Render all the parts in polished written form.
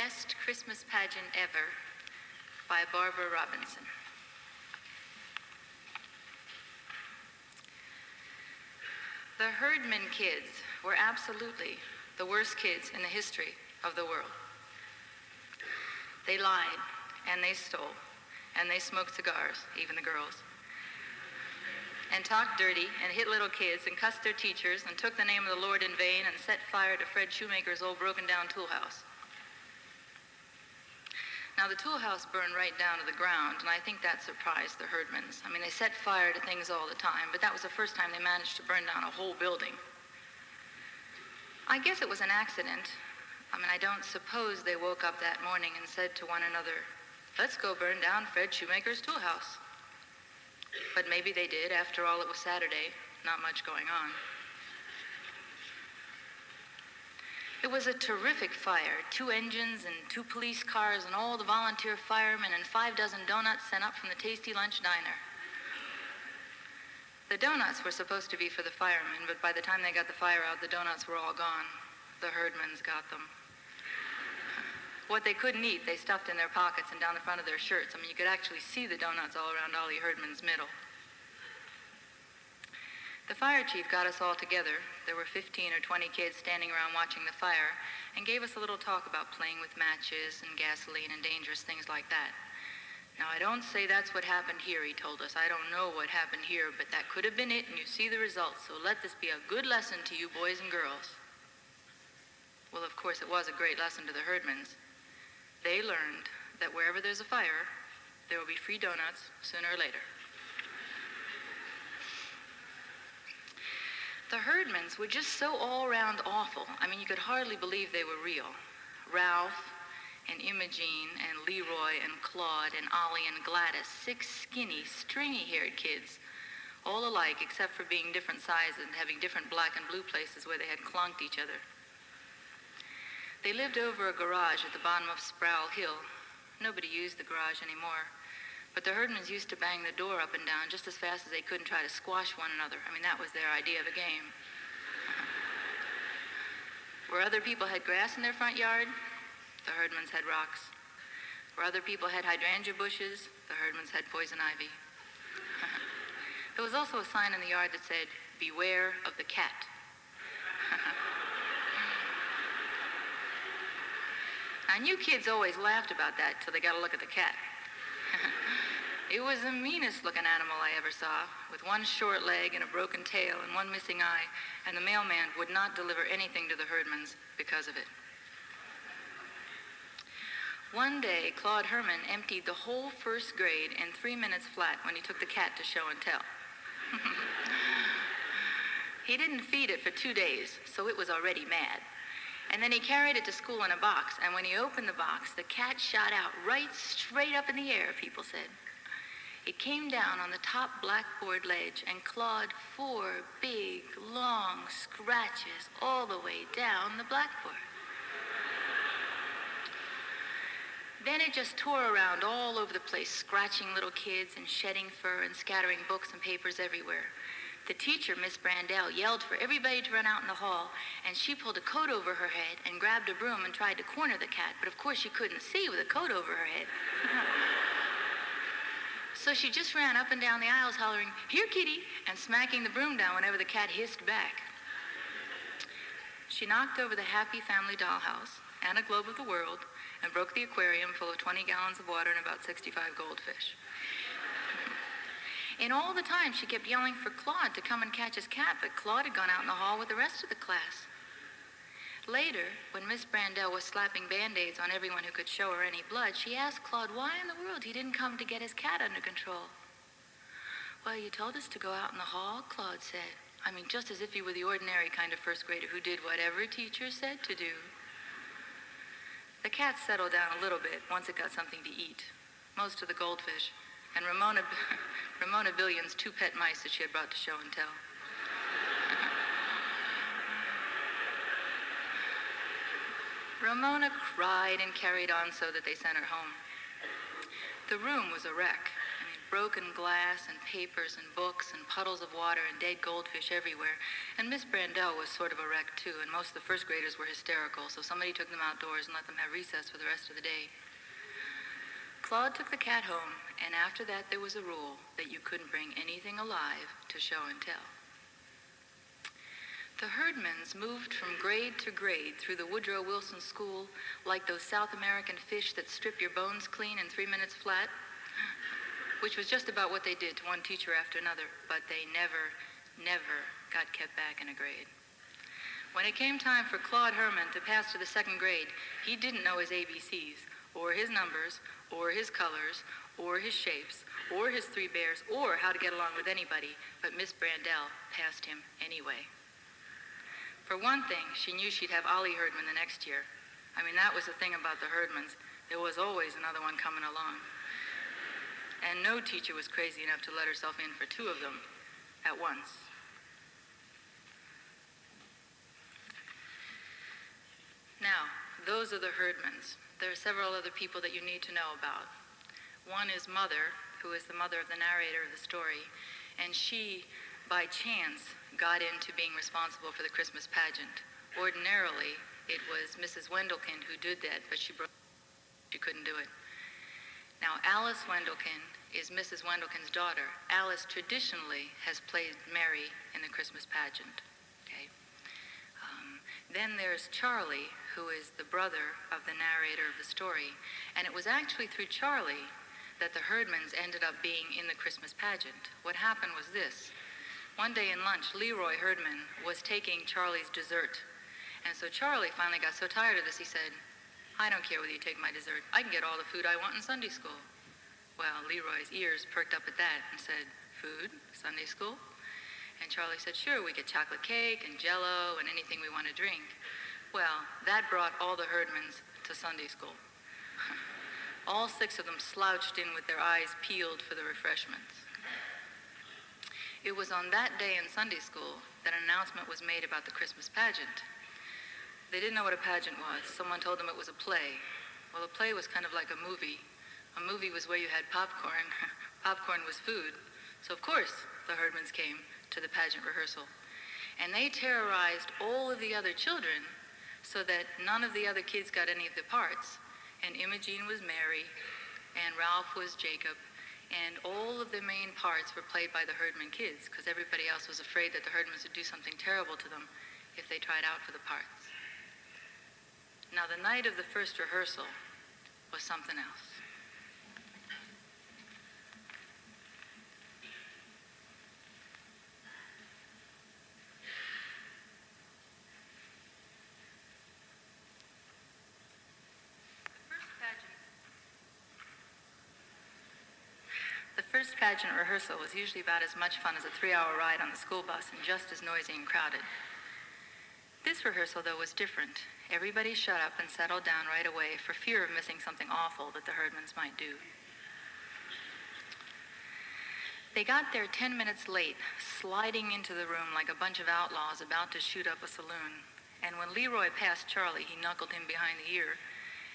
Best Christmas Pageant Ever by Barbara Robinson. The Herdman kids were absolutely the worst kids in the history of the world. They lied, and they stole, and they smoked cigars, even the girls, and talked dirty, and hit little kids, and cussed their teachers, and took the name of the Lord in vain, and set fire to Fred Shoemaker's old broken-down tool house. Now, the tool house burned right down to the ground, and I think that surprised the Herdmans. I mean, they set fire to things all the time, but that was the first time they managed to burn down a whole building. I guess it was an accident. I mean, I don't suppose they woke up that morning and said to one another, "Let's go burn down Fred Shoemaker's tool house." But maybe they did. After all, it was Saturday, not much going on. It was a terrific fire, 2 engines and 2 police cars and all the volunteer firemen and 5 dozen donuts sent up from the Tasty Lunch Diner. The donuts were supposed to be for the firemen, but by the time they got the fire out, the donuts were all gone. The Herdmans got them. What they couldn't eat, they stuffed in their pockets and down the front of their shirts. I mean, you could actually see the donuts all around Ollie Herdman's middle. The fire chief got us all together. There were 15 or 20 kids standing around watching the fire, and gave us a little talk about playing with matches and gasoline and dangerous things like that. Now, I don't say that's what happened here, he told us. I don't know what happened here, but that could have been it, and you see the results. So let this be a good lesson to you boys and girls. Well, of course, it was a great lesson to the Herdmans. They learned that wherever there's a fire, there will be free donuts sooner or later. The Herdmans were just so all-around awful. I mean, you could hardly believe they were real. Ralph and Imogene and Leroy and Claude and Ollie and Gladys, 6 skinny, stringy-haired kids, all alike except for being different sizes and having different black and blue places where they had clunked each other. They lived over a garage at the bottom of Sproul Hill. Nobody used the garage anymore. But the Herdmans used to bang the door up and down just as fast as they could and try to squash one another. I mean, that was their idea of a game. Where other people had grass in their front yard, the Herdmans had rocks. Where other people had hydrangea bushes, the Herdmans had poison ivy. There was also a sign in the yard that said, "Beware of the cat." And you kids always laughed about that till they got a look at the cat. It was the meanest looking animal I ever saw, with 1 short leg and a broken tail and 1 missing eye, and the mailman would not deliver anything to the Herdmans because of it. One day, Claude Herman emptied the whole 1st grade in 3 minutes flat when he took the cat to show and tell. He didn't feed it for 2 days, so it was already mad. And then he carried it to school in a box, and when he opened the box, the cat shot out right straight up in the air, people said. It came down on the top blackboard ledge and clawed 4 big, long scratches all the way down the blackboard. Then it just tore around all over the place, scratching little kids and shedding fur and scattering books and papers everywhere. The teacher, Miss Brandell, yelled for everybody to run out in the hall, and she pulled a coat over her head and grabbed a broom and tried to corner the cat, but of course she couldn't see with a coat over her head. So she just ran up and down the aisles hollering, "Here, kitty," and smacking the broom down whenever the cat hissed back. She knocked over the Happy Family dollhouse and a globe of the world and broke the aquarium full of 20 gallons of water and about 65 goldfish. And all the time, she kept yelling for Claude to come and catch his cat, but Claude had gone out in the hall with the rest of the class. Later, when Miss Brandell was slapping Band-Aids on everyone who could show her any blood, she asked Claude why in the world he didn't come to get his cat under control. "Well, you told us to go out in the hall," Claude said. I mean, just as if he were the ordinary kind of 1st grader who did whatever a teacher said to do. The cat settled down a little bit once it got something to eat, most of the goldfish, and Ramona Billion's 2 pet mice that she had brought to show and tell. Ramona cried and carried on so that they sent her home. The room was a wreck. I mean, broken glass and papers and books and puddles of water and dead goldfish everywhere. And Miss Brandel was sort of a wreck too, and most of the first graders were hysterical, so somebody took them outdoors and let them have recess for the rest of the day. Claude took the cat home, and after that there was a rule that you couldn't bring anything alive to show and tell. The Herdmans moved from grade to grade through the Woodrow Wilson School like those South American fish that strip your bones clean in 3 minutes flat, which was just about what they did to one teacher after another, but they never got kept back in a grade. When it came time for Claude Herman to pass to the second grade, he didn't know his ABCs, or his numbers, or his colors, or his shapes, or his three bears, or how to get along with anybody, but Miss Brandel passed him anyway. For one thing, she knew she'd have Ollie Herdman the next year. I mean, that was the thing about the Herdmans. There was always another one coming along. And no teacher was crazy enough to let herself in for two of them at once. Now, those are the Herdmans. There are several other people that you need to know about. One is Mother, who is the mother of the narrator of the story, and she, by chance, got into being responsible for the Christmas pageant. Ordinarily, it was Mrs. Wendelkind who did that, but she couldn't do it. Now, Alice Wendelkind is Mrs. Wendelkind's daughter. Alice traditionally has played Mary in the Christmas pageant. Okay. Then there's Charlie, who is the brother of the narrator of the story. And it was actually through Charlie that the Herdmans ended up being in the Christmas pageant. What happened was this. One day in lunch, Leroy Herdman was taking Charlie's dessert. And so Charlie finally got so tired of this, he said, "I don't care whether you take my dessert. I can get all the food I want in Sunday school." Well, Leroy's ears perked up at that and said, "Food? Sunday school?" And Charlie said, "Sure, we get chocolate cake and Jell-O and anything we want to drink." Well, that brought all the Herdmans to Sunday school. All 6 of them slouched in with their eyes peeled for the refreshments. It was on that day in Sunday school that an announcement was made about the Christmas pageant. They didn't know what a pageant was. Someone told them it was a play. Well, a play was kind of like a movie. A movie was where you had popcorn. Popcorn was food. So, of course, the Herdmans came to the pageant rehearsal. And they terrorized all of the other children so that none of the other kids got any of the parts. And Imogene was Mary, and Ralph was Jacob, and all of the main parts were played by the Herdman kids because everybody else was afraid that the Herdmans would do something terrible to them if they tried out for the parts. Now, the night of the first rehearsal was something else. The first pageant rehearsal was usually about as much fun as a 3-hour ride on the school bus and just as noisy and crowded. This rehearsal, though, was different. Everybody shut up and settled down right away for fear of missing something awful that the Herdmans might do. They got there 10 minutes late, sliding into the room like a bunch of outlaws about to shoot up a saloon. And when Leroy passed Charlie, he knuckled him behind the ear,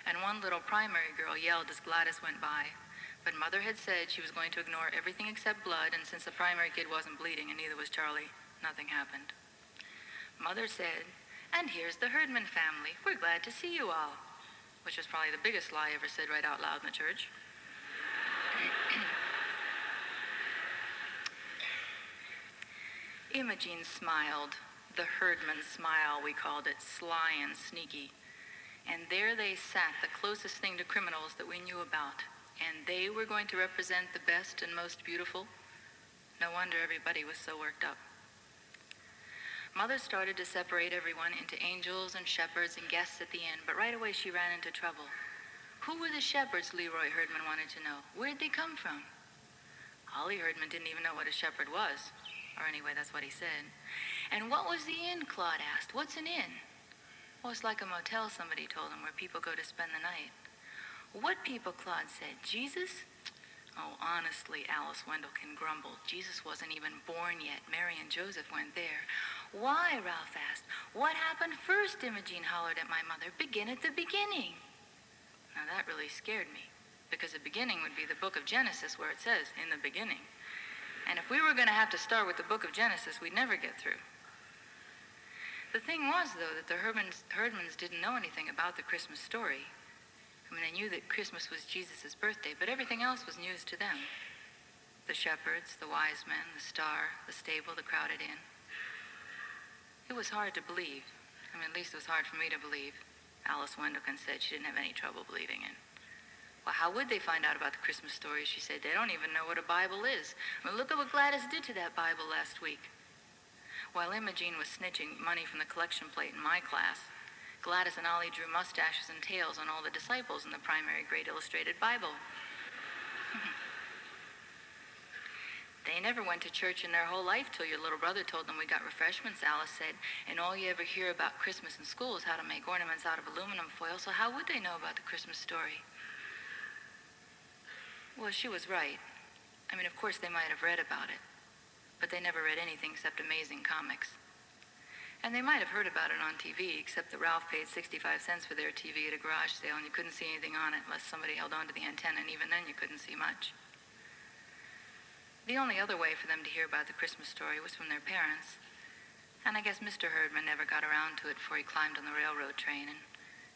and one little primary girl yelled as Gladys went by. But Mother had said she was going to ignore everything except blood, and since the primary kid wasn't bleeding, and neither was Charlie, nothing happened. Mother said, "And here's the Herdman family. We're glad to see you all," which was probably the biggest lie ever said right out loud in the church. Imogene smiled, the Herdman smile, we called it, sly and sneaky. And there they sat, the closest thing to criminals that we knew about. And they were going to represent the best and most beautiful. No wonder everybody was so worked up. Mother started to separate everyone into angels and shepherds and guests at the end, but right away she ran into trouble. Who were the shepherds, Leroy Herdman wanted to know? Where'd they come from? Ollie Herdman didn't even know what a shepherd was. Or anyway, that's what he said. And what was the inn, Claude asked. What's an inn? Well, it's like a motel, somebody told him, where people go to spend the night. What people, Claude said. Jesus? Oh, honestly, Alice Wendelkind grumbled. Jesus wasn't even born yet. Mary and Joseph went there. Why, Ralph asked. What happened first, Imogene hollered at my mother. Begin at the beginning. Now, that really scared me. because the beginning would be the book of Genesis, where it says, in the beginning. And if we were going to have to start with the book of Genesis, we'd never get through. The thing was, though, that the Herdmans didn't know anything about the Christmas story. I mean, they knew that Christmas was Jesus' birthday, but everything else was news to them. The shepherds, the wise men, the star, the stable, the crowded inn. It was hard to believe. I mean, at least it was hard for me to believe. Alice Wendelkin said she didn't have any trouble believing it. Well, how would they find out about the Christmas story? She said, they don't even know what a Bible is. I mean, look at what Gladys did to that Bible last week. While Imogene was snitching money from the collection plate in my class, Gladys and Ollie drew mustaches and tails on all the disciples in the primary grade illustrated Bible. They never went to church in their whole life till your little brother told them we got refreshments, Alice said, and all you ever hear about Christmas in school is how to make ornaments out of aluminum foil, so how would they know about the Christmas story? Well, she was right. I mean, of course they might have read about it, but they never read anything except amazing comics. And they might have heard about it on TV, except that Ralph paid 65 cents for their TV at a garage sale, and you couldn't see anything on it unless somebody held onto the antenna, and even then you couldn't see much. The only other way for them to hear about the Christmas story was from their parents, and I guess Mr. Herdman never got around to it before he climbed on the railroad train, and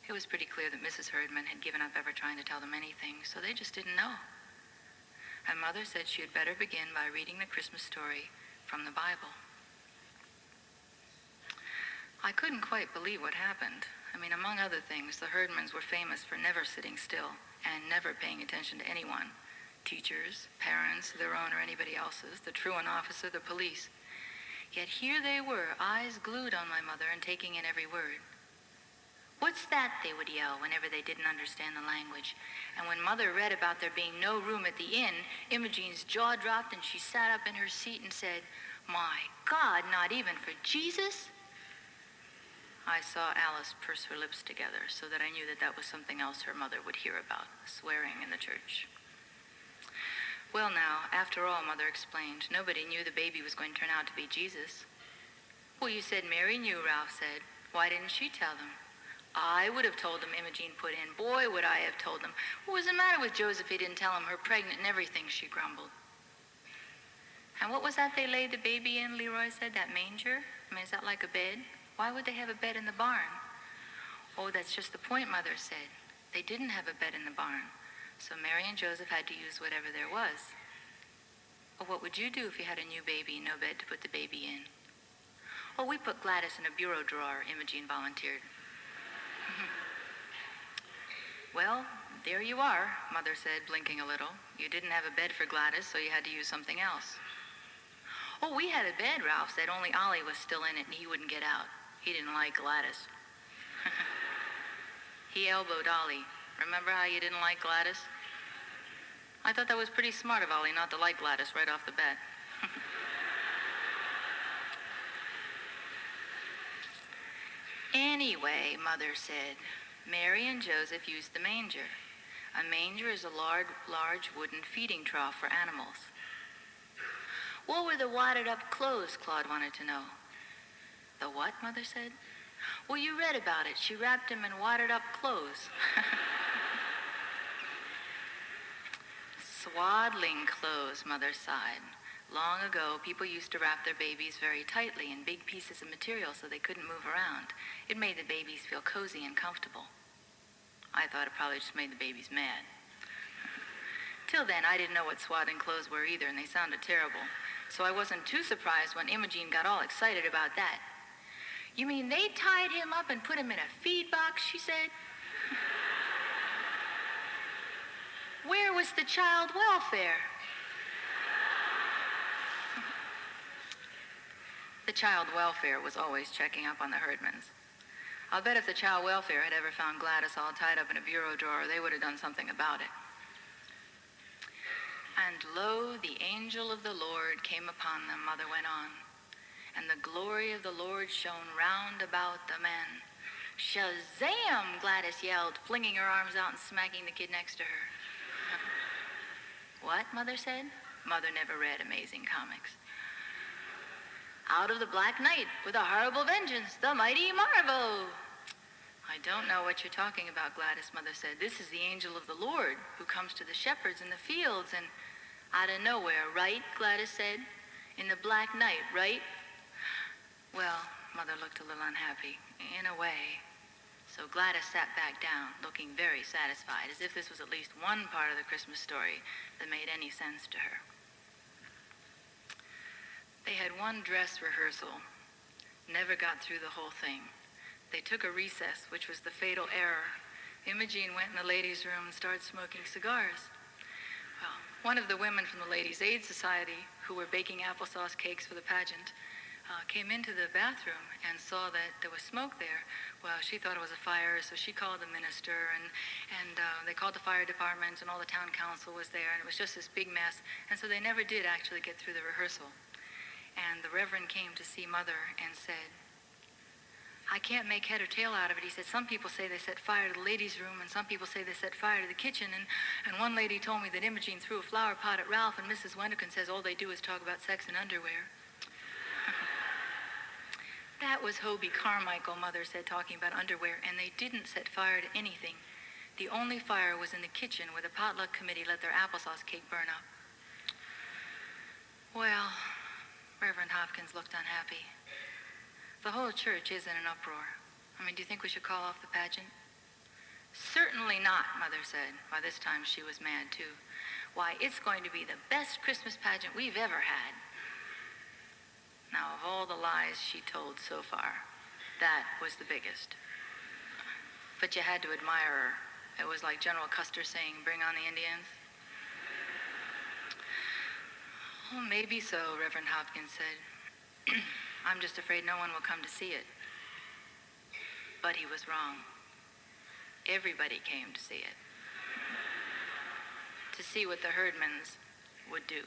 it was pretty clear that Mrs. Herdman had given up ever trying to tell them anything, so they just didn't know. And Mother said she had better begin by reading the Christmas story from the Bible. I couldn't quite believe what happened. I mean, among other things, the Herdmans were famous for never sitting still and never paying attention to anyone. Teachers, parents, their own or anybody else's, the truant officer, the police. Yet here they were, eyes glued on my mother and taking in every word. "What's that?" they would yell whenever they didn't understand the language. And when Mother read about there being no room at the inn, Imogene's jaw dropped and she sat up in her seat and said, "My God, not even for Jesus?" I saw Alice purse her lips together so that I knew that that was something else her mother would hear about, swearing in the church. Well now, after all, Mother explained, nobody knew the baby was going to turn out to be Jesus. "Well, you said Mary knew," Ralph said. "Why didn't she tell them?" "I would have told them," Imogene put in. "Boy, would I have told them. What was the matter with Joseph? He didn't tell them her pregnant and everything," she grumbled. "And what was that they laid the baby in?" Leroy said. "That manger? I mean, is that like a bed? Why would they have a bed in the barn?" "Oh, that's just the point," Mother said. They didn't have a bed in the barn, so Mary and Joseph had to use whatever there was. "Well, what would you do if you had a new baby and no bed to put the baby in?" "Oh, we put Gladys in a bureau drawer," Imogene volunteered. "Well, there you are," Mother said, blinking a little. "You didn't have a bed for Gladys, so you had to use something else." "Oh, we had a bed," Ralph said, "only Ollie was still in it and he wouldn't get out. He didn't like Gladys." He elbowed Ollie. "Remember how you didn't like Gladys?" I thought that was pretty smart of Ollie not to like Gladys right off the bat. "Anyway," Mother said, "Mary and Joseph used the manger. A manger is a large wooden feeding trough for animals." "What were the wadded up clothes?" Claude wanted to know. "The what?" Mother said. "Well, you read about it. She wrapped him in wadded up clothes." "Swaddling clothes," Mother sighed. "Long ago, people used to wrap their babies very tightly in big pieces of material so they couldn't move around. It made the babies feel cozy and comfortable." I thought it probably just made the babies mad. Till then, I didn't know what swaddling clothes were either, and they sounded terrible. So I wasn't too surprised when Imogene got all excited about that. "You mean they tied him up and put him in a feed box?" she said. "Where was the child welfare?" The child welfare was always checking up on the Herdmans. I'll bet if the child welfare had ever found Gladys all tied up in a bureau drawer, they would have done something about it. "And lo, the angel of the Lord came upon them," Mother went on. "And the glory of the Lord shone round about the men." "Shazam!" Gladys yelled, flinging her arms out and smacking the kid next to her. "What?" Mother said. Mother never read amazing comics. "Out of the black night, with a horrible vengeance, the mighty Marvo." I don't know what you're talking about, Gladys, Mother said. This is the angel of the Lord who comes to the shepherds in the fields and out of nowhere, right? Gladys said. In the black night, right? Well, Mother looked a little unhappy, in a way. So Gladys sat back down, looking very satisfied, as if this was at least one part of the Christmas story that made any sense to her. They had one dress rehearsal, never got through the whole thing. They took a recess, which was the fatal error. Imogene went in the ladies' room and started smoking cigars. Well, one of the women from the Ladies' Aid Society, who were baking applesauce cakes for the pageant, came into the bathroom and saw that there was smoke there. Well, she thought it was a fire, so she called the minister, and they called the fire department, and all the town council was there, and it was just this big mess. And so they never did actually get through the rehearsal. And the Reverend came to see Mother and said, I can't make head or tail out of it. He said, some people say they set fire to the ladies' room, and some people say they set fire to the kitchen, and one lady told me that Imogene threw a flower pot at Ralph, and Mrs. Wenderkin says all they do is talk about sex and underwear. That was Hobie Carmichael, Mother said, talking about underwear, and they didn't set fire to anything. The only fire was in the kitchen where the potluck committee let their applesauce cake burn up. Well, Reverend Hopkins looked unhappy. The whole church is in an uproar. I mean, do you think we should call off the pageant? Certainly not, Mother said. By this time, she was mad, too. Why, it's going to be the best Christmas pageant we've ever had. Now, of all the lies she told so far, that was the biggest. But you had to admire her. It was like General Custer saying, bring on the Indians. Oh, maybe so, Reverend Hopkins said. I'm just afraid no one will come to see it. But he was wrong. Everybody came to see it. To see what the Herdmans would do.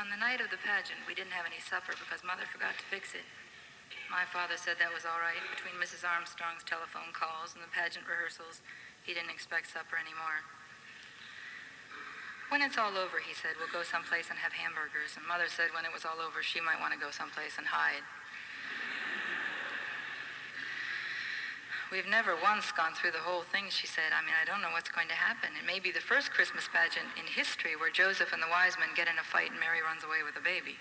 On the night of the pageant, we didn't have any supper because Mother forgot to fix it. My father said that was all right. Between Mrs. Armstrong's telephone calls and the pageant rehearsals, he didn't expect supper anymore. When it's all over, he said, we'll go someplace and have hamburgers. And Mother said when it was all over, she might want to go someplace and hide. We've never once gone through the whole thing, she said. I mean, I don't know what's going to happen. It may be the first Christmas pageant in history where Joseph and the wise men get in a fight and Mary runs away with a baby.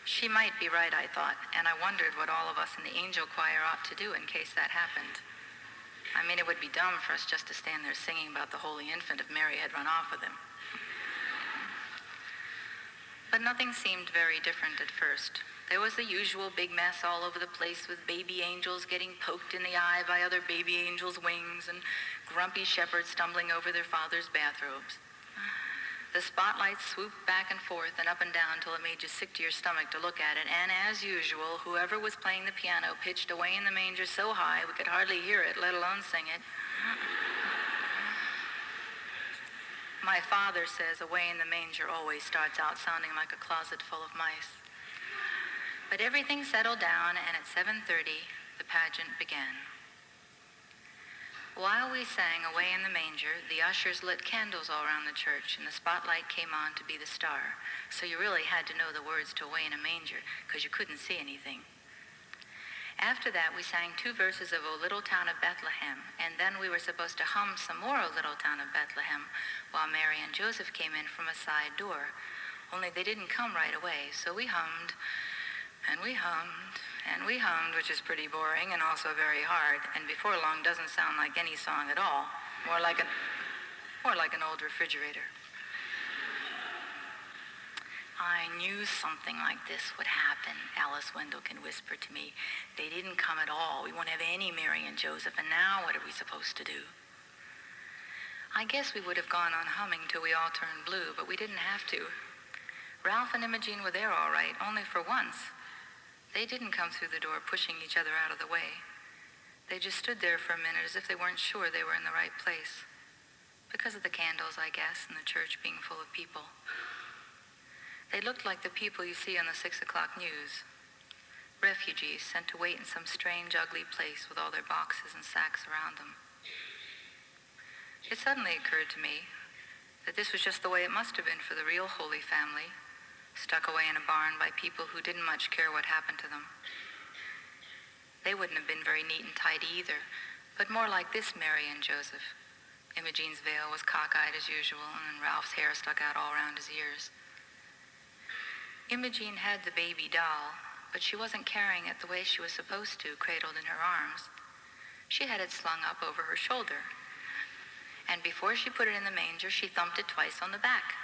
She might be right, I thought, and I wondered what all of us in the angel choir ought to do in case that happened. I mean, it would be dumb for us just to stand there singing about the Holy Infant if Mary had run off with him. But nothing seemed very different at first. There was the usual big mess all over the place with baby angels getting poked in the eye by other baby angels' wings and grumpy shepherds stumbling over their father's bathrobes. The spotlights swooped back and forth and up and down till it made you sick to your stomach to look at it, and as usual, whoever was playing the piano pitched Away in the Manger so high we could hardly hear it, let alone sing it. My father says Away in the Manger always starts out sounding like a closet full of mice. But everything settled down, and at 7:30, the pageant began. While we sang Away in the Manger, the ushers lit candles all around the church, and the spotlight came on to be the star. So you really had to know the words to Away in a Manger, because you couldn't see anything. After that, we sang 2 verses of O Little Town of Bethlehem, and then we were supposed to hum some more O Little Town of Bethlehem while Mary and Joseph came in from a side door. Only they didn't come right away, so we hummed, and we hummed, and we hummed, which is pretty boring and also very hard, and before long doesn't sound like any song at all, more like an old refrigerator. I knew something like this would happen, Alice Wendelkin whispered to me. They didn't come at all. We won't have any Mary and Joseph, and now what are we supposed to do? I guess we would have gone on humming till we all turned blue, but we didn't have to. Ralph and Imogene were there all right, only for once. They didn't come through the door pushing each other out of the way. They just stood there for a minute as if they weren't sure they were in the right place. Because of the candles, I guess, and the church being full of people. They looked like the people you see on the 6 o'clock news. Refugees sent to wait in some strange, ugly place with all their boxes and sacks around them. It suddenly occurred to me that this was just the way it must have been for the real Holy Family, stuck away in a barn by people who didn't much care what happened to them. They wouldn't have been very neat and tidy either, but more like this Mary and Joseph. Imogene's veil was cockeyed as usual, and Ralph's hair stuck out all around his ears. Imogene had the baby doll, but she wasn't carrying it the way she was supposed to, cradled in her arms. She had it slung up over her shoulder, and before she put it in the manger, she thumped it twice on the back.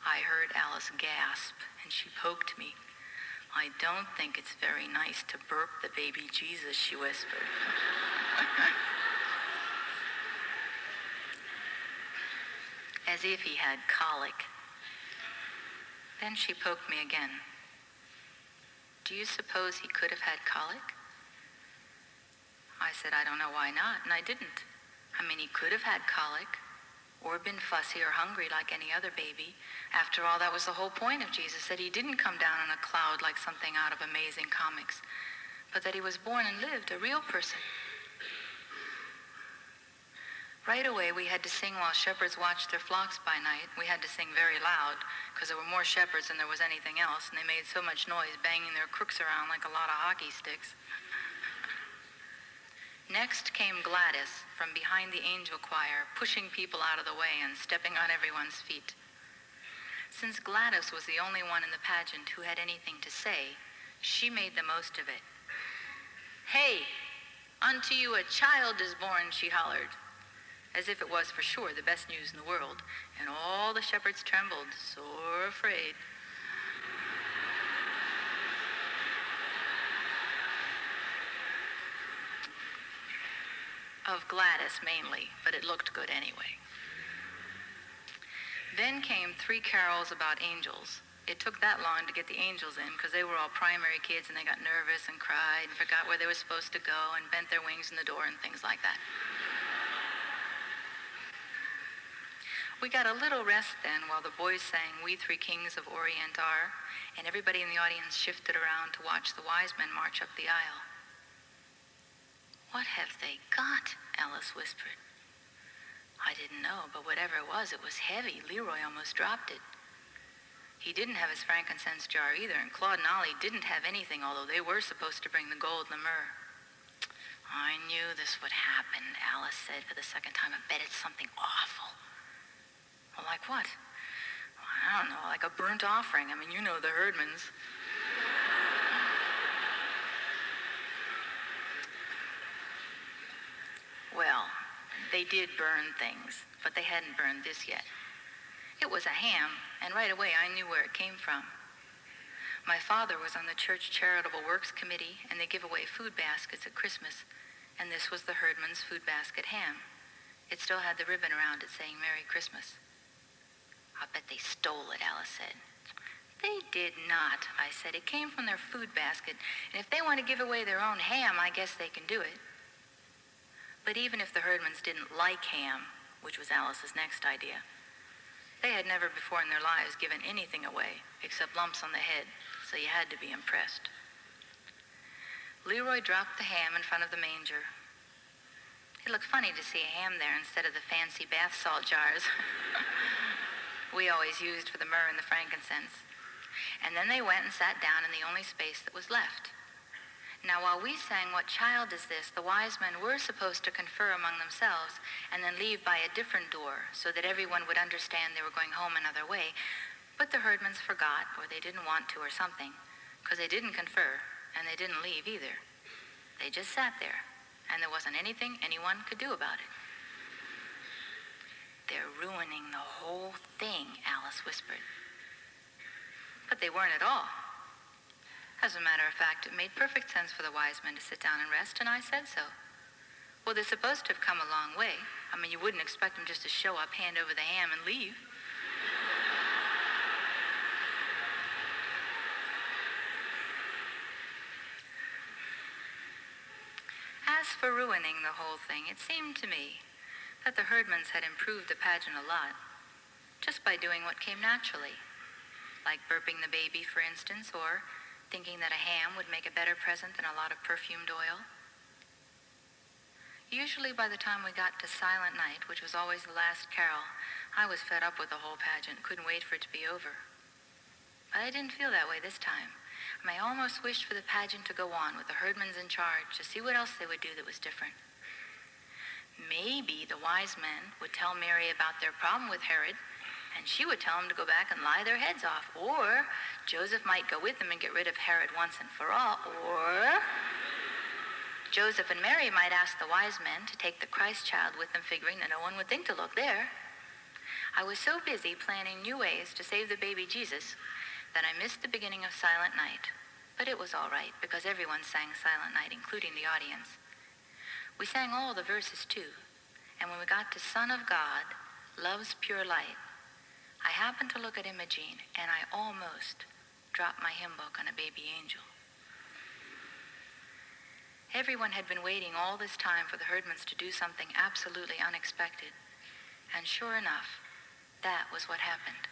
I heard Alice gasp, and she poked me. I don't think it's very nice to burp the baby Jesus, she whispered. As if he had colic. Then she poked me again. Do you suppose he could have had colic? I said, I don't know why not, and I didn't. I mean, he could have had colic, or been fussy or hungry like any other baby. After all, that was the whole point of Jesus, that he didn't come down on a cloud like something out of amazing comics, but that he was born and lived, a real person. Right away, we had to sing while shepherds watched their flocks by night. We had to sing very loud, because there were more shepherds than there was anything else, and they made so much noise, banging their crooks around like a lot of hockey sticks. Next came Gladys from behind the angel choir, pushing people out of the way and stepping on everyone's feet. Since Gladys was the only one in the pageant who had anything to say, she made the most of it. Hey, unto you a child is born, she hollered, as if it was for sure the best news in the world, and all the shepherds trembled, sore afraid. Of Gladys mainly, but it looked good anyway. Then came 3 carols about angels. It took that long to get the angels in because they were all primary kids and they got nervous and cried and forgot where they were supposed to go and bent their wings in the door and things like that. We got a little rest then while the boys sang We Three Kings of Orient Are, and everybody in the audience shifted around to watch the wise men march up the aisle. What have they got? Alice whispered. I didn't know, but whatever it was heavy. Leroy almost dropped it. He didn't have his frankincense jar either, and Claude and Ollie didn't have anything, although they were supposed to bring the gold and the myrrh. I knew this would happen, Alice said for the second time. I bet it's something awful. Well, like what? Well, I don't know, like a burnt offering. I mean, you know the Herdmans. Well, they did burn things, but they hadn't burned this yet. It was a ham, and right away I knew where it came from. My father was on the church charitable works committee, and they give away food baskets at Christmas, and this was the Herdman's food basket ham. It still had the ribbon around it saying Merry Christmas. I bet they stole it, Alice said. They did not, I said. It came from their food basket, and if they want to give away their own ham, I guess they can do it. But even if the Herdmans didn't like ham, which was Alice's next idea, they had never before in their lives given anything away except lumps on the head, so you had to be impressed. Leroy dropped the ham in front of the manger. It looked funny to see a ham there instead of the fancy bath salt jars we always used for the myrrh and the frankincense. And then they went and sat down in the only space that was left. Now, while we sang "What Child Is This?", the wise men were supposed to confer among themselves and then leave by a different door so that everyone would understand they were going home another way. But the herdmans forgot, or they didn't want to or something, because they didn't confer and they didn't leave either. They just sat there, and there wasn't anything anyone could do about it. "They're ruining the whole thing," Alice whispered. But they weren't at all. As a matter of fact, it made perfect sense for the wise men to sit down and rest, and I said so. Well, they're supposed to have come a long way. I mean, you wouldn't expect them just to show up, hand over the ham, and leave. As for ruining the whole thing, it seemed to me that the herdmans had improved the pageant a lot, just by doing what came naturally, like burping the baby, for instance, or thinking that a ham would make a better present than a lot of perfumed oil. Usually by the time we got to Silent Night, which was always the last carol, I was fed up with the whole pageant, couldn't wait for it to be over. But I didn't feel that way this time. I almost wished for the pageant to go on with the herdmans in charge to see what else they would do that was different. Maybe the wise men would tell Mary about their problem with Herod, and she would tell them to go back and lie their heads off. Or Joseph might go with them and get rid of Herod once and for all. Or Joseph and Mary might ask the wise men to take the Christ child with them, figuring that no one would think to look there. I was so busy planning new ways to save the baby Jesus that I missed the beginning of Silent Night. But it was all right, because everyone sang Silent Night, including the audience. We sang all the verses, too. And when we got to Son of God, Love's Pure Light, I happened to look at Imogene, and I almost dropped my hymn book on a baby angel. Everyone had been waiting all this time for the herdmans to do something absolutely unexpected. And sure enough, that was what happened.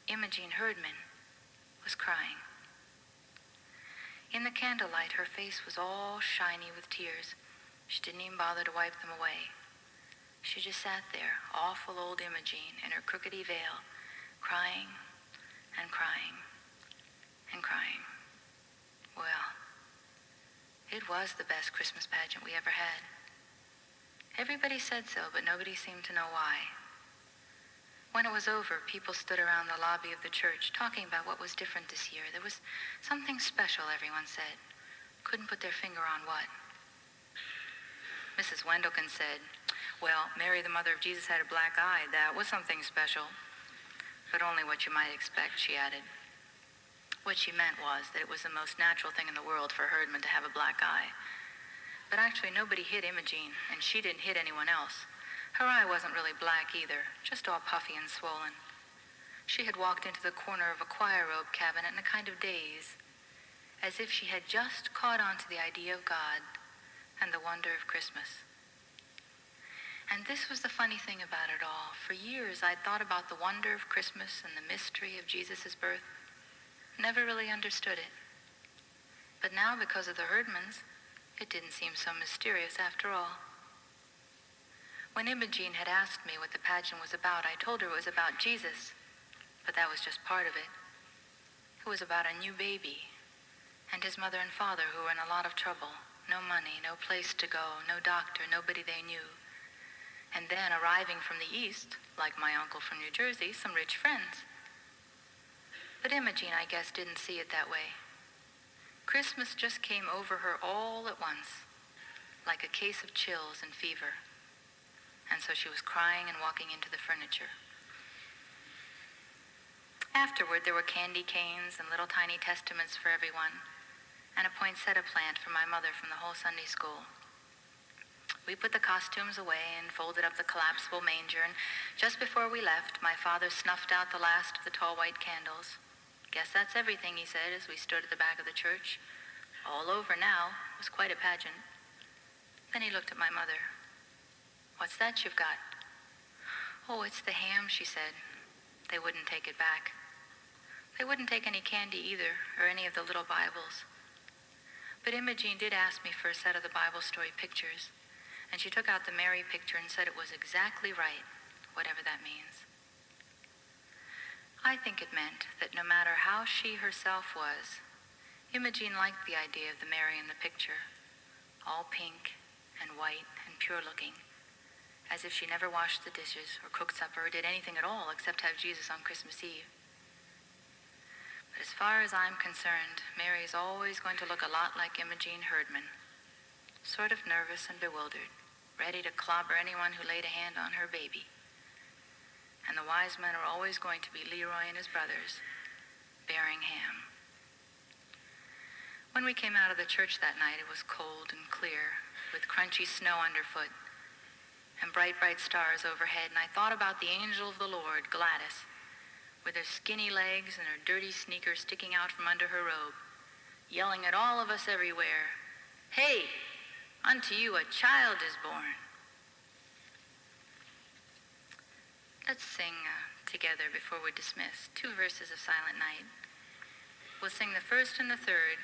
Imogene Herdman was crying. In the candlelight, her face was all shiny with tears. She didn't even bother to wipe them away. She just sat there, awful old Imogene, in her crookedy veil, crying and crying and crying. Well, it was the best Christmas pageant we ever had. Everybody said so, but nobody seemed to know why. When it was over, people stood around the lobby of the church talking about what was different this year. There was something special, everyone said. Couldn't put their finger on what. Mrs. Wendelkin said, "Well, Mary, the mother of Jesus, had a black eye. That was something special." But only what you might expect, she added. What she meant was that it was the most natural thing in the world for a herdman to have a black eye. But actually, nobody hit Imogene, and she didn't hit anyone else. Her eye wasn't really black either, just all puffy and swollen. She had walked into the corner of a choir robe cabinet in a kind of daze, as if she had just caught on to the idea of God and the wonder of Christmas. And this was the funny thing about it all. For years, I'd thought about the wonder of Christmas and the mystery of Jesus' birth. Never really understood it. But now, because of the herdmans, it didn't seem so mysterious after all. When Imogene had asked me what the pageant was about, I told her it was about Jesus, but that was just part of it. It was about a new baby and his mother and father who were in a lot of trouble. No money, no place to go, no doctor, nobody they knew. And then, arriving from the east, like my uncle from New Jersey, some rich friends. But Imogene, I guess, didn't see it that way. Christmas just came over her all at once, like a case of chills and fever. And so she was crying and walking into the furniture. Afterward, there were candy canes and little tiny testaments for everyone, and a poinsettia plant for my mother from the whole Sunday school. We put the costumes away and folded up the collapsible manger, and just before we left, my father snuffed out the last of the tall white candles. "Guess that's everything," he said as we stood at the back of the church. All over now. It was quite a pageant. Then he looked at my mother. "What's that you've got?" "Oh, it's the ham," she said. They wouldn't take it back. They wouldn't take any candy either, or any of the little Bibles. But Imogene did ask me for a set of the Bible story pictures, and she took out the Mary picture and said it was exactly right, whatever that means. I think it meant that no matter how she herself was, Imogene liked the idea of the Mary in the picture, all pink and white and pure-looking, as if she never washed the dishes or cooked supper or did anything at all except have Jesus on Christmas Eve. But as far as I'm concerned, Mary is always going to look a lot like Imogene Herdman, sort of nervous and bewildered, ready to clobber anyone who laid a hand on her baby. And the wise men are always going to be Leroy and his brothers, bearing ham. When we came out of the church that night, it was cold and clear, with crunchy snow underfoot, and bright, bright stars overhead, and I thought about the angel of the Lord, Gladys, with her skinny legs and her dirty sneakers sticking out from under her robe, yelling at all of us everywhere, "Hey, unto you a child is born." Let's sing together before we're dismissed 2 verses of Silent Night. We'll sing the first and the third.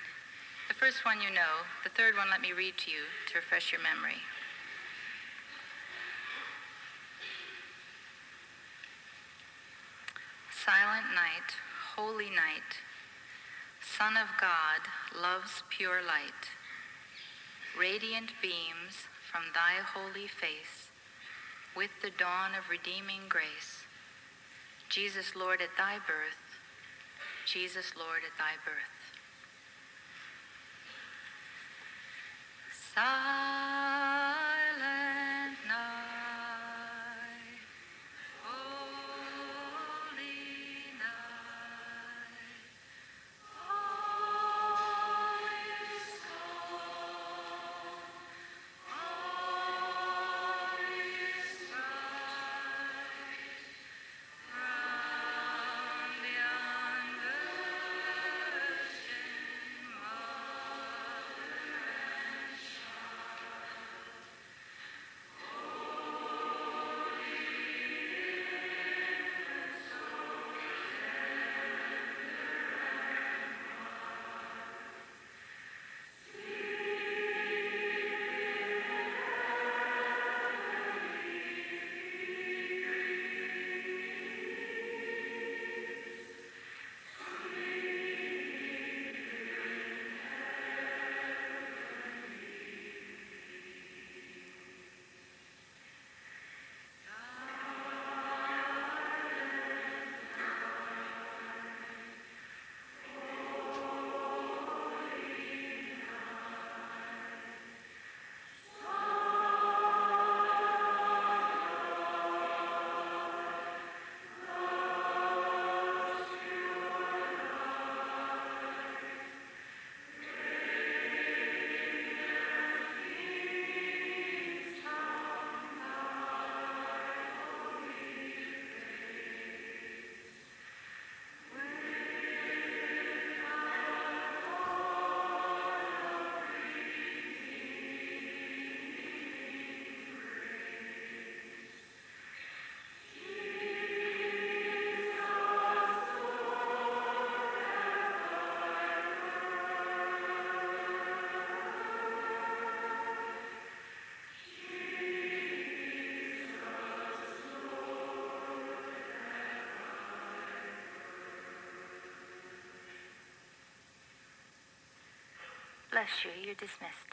The first one you know, the third one let me read to you to refresh your memory. Silent night, holy night, Son of God, love's pure light, radiant beams from thy holy face, with the dawn of redeeming grace. Jesus, Lord, at thy birth, Jesus, Lord, at thy birth. Silent night, holy night, all is calm, all is bright, round the young Virgin Mother and bless you. You're dismissed.